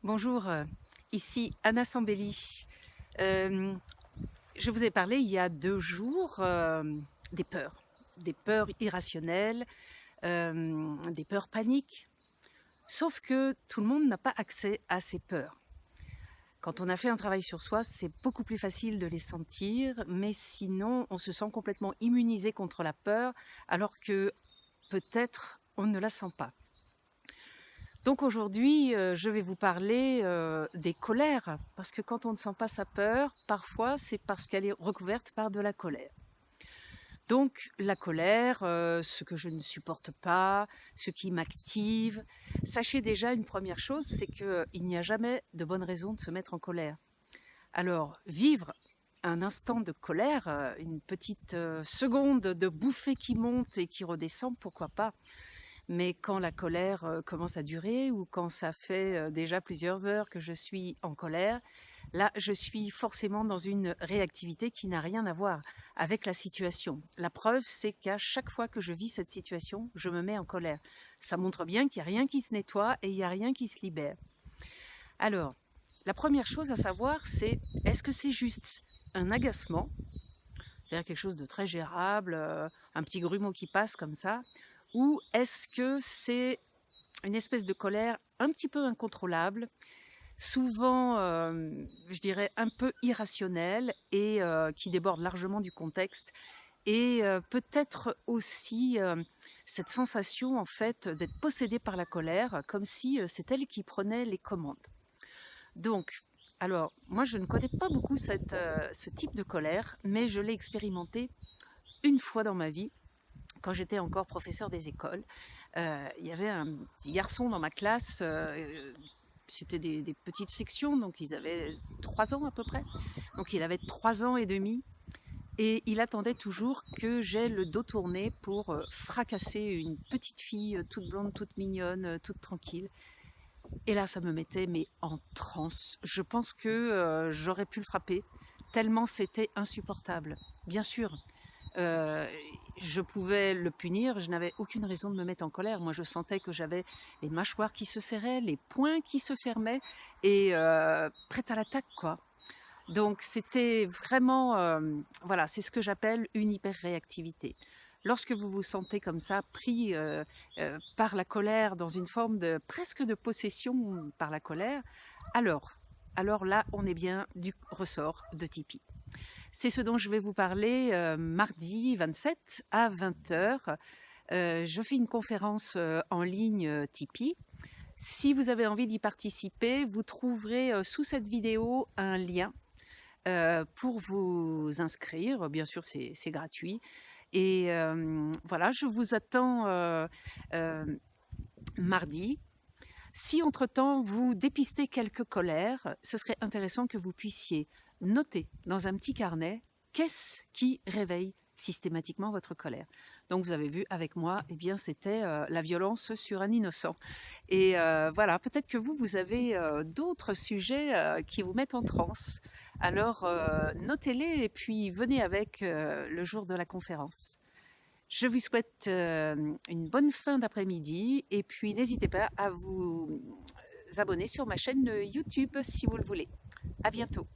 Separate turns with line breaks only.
Bonjour, ici Anna Sambelli. Hem, je vous ai parlé il y a 2 jours, des peurs irrationnelles, des peurs paniques. Sauf que tout le monde n'a pas accès à ces peurs. Quand on a fait un travail sur soi, c'est beaucoup plus facile de les sentir, mais sinon on se sent complètement immunisé contre la peur, alors que peut-être on ne la sent pas. Donc aujourd'hui, je vais vous parler, des colères, parce que quand on ne sent pas sa peur, parfois c'est parce qu'elle est recouverte par de la colère. Donc la colère, ce que je ne supporte pas, ce qui m'active. Sachez déjà une première chose, c'est qu'il n'y a jamais de bonne raison de se mettre en colère. Alors vivre un instant de colère, une petite, seconde de bouffée qui monte et qui redescend, pourquoi pas? Mais quand la colère, commence à durer ou quand ça fait, déjà plusieurs heures que je suis en colère, là, je suis forcément dans une réactivité qui n'a rien à voir avec la situation. La preuve, c'est qu'à chaque fois que je vis cette situation, je me mets en colère. Ça montre bien qu'il y a rien qui se nettoie et il y a rien qui se libère. Alors, la première chose à savoir, c'est est-ce que c'est juste un agacement, c'est-à-dire quelque chose de très gérable, un petit grumeau qui passe comme ça? Ou est-ce que c'est une espèce de colère un petit peu incontrôlable, souvent, je dirais un peu irrationnelle et qui déborde largement du contexte et peut-être aussi, cette sensation en fait d'être possédé par la colère, comme si, c'est elle qui prenait les commandes. Donc, alors moi je ne connais pas beaucoup ce type de colère, mais je l'ai expérimenté une fois dans ma vie quand j'étais encore professeure des écoles. Il y avait un petit garçon dans ma classe, c'était des petites sections, donc ils avaient 3 ans à peu près. Donc il avait 3 ans et demi et il attendait toujours que j'aie le dos tourné pour, fracasser une petite fille, toute blonde, toute mignonne, toute tranquille. Et là, ça me mettait mais en transe. Je pense que, j'aurais pu le frapper tellement c'était insupportable. Bien sûr, Heu, je pouvais le punir, je n'avais aucune raison de me mettre en colère. Moi, je sentais que j'avais les mâchoires qui se serraient, les poings qui se fermaient et prête à l'attaque, quoi. Donc c'était vraiment, voilà, c'est ce que j'appelle une hyperréactivité. Lorsque vous vous sentez comme ça, pris, par la colère, dans une forme de presque de possession par la colère, alors alors là, on est bien du ressort de Tipeee. C'est ce dont je vais vous parler, mardi 27 à 20h. Je fais une conférence, en ligne, Tipeee. Si vous avez envie d'y participer, vous trouverez, sous cette vidéo un lien, pour vous inscrire. Bien sûr, c'est gratuit et voilà, je vous attends, mardi. Si entre-temps vous dépistez quelques colères, ce serait intéressant que vous puissiez noter dans un petit carnet qu'est-ce qui réveille systématiquement votre colère. Donc vous avez vu avec moi, eh bien c'était la violence sur un innocent. Et voilà, peut-être que vous avez d'autres sujets qui vous mettent en transe. Alors notez-les et puis venez avec le jour de la conférence. Je vous souhaite, une bonne fin d'après-midi et puis n'hésitez pas à vous abonner sur ma chaîne, YouTube si vous le voulez. À bientôt.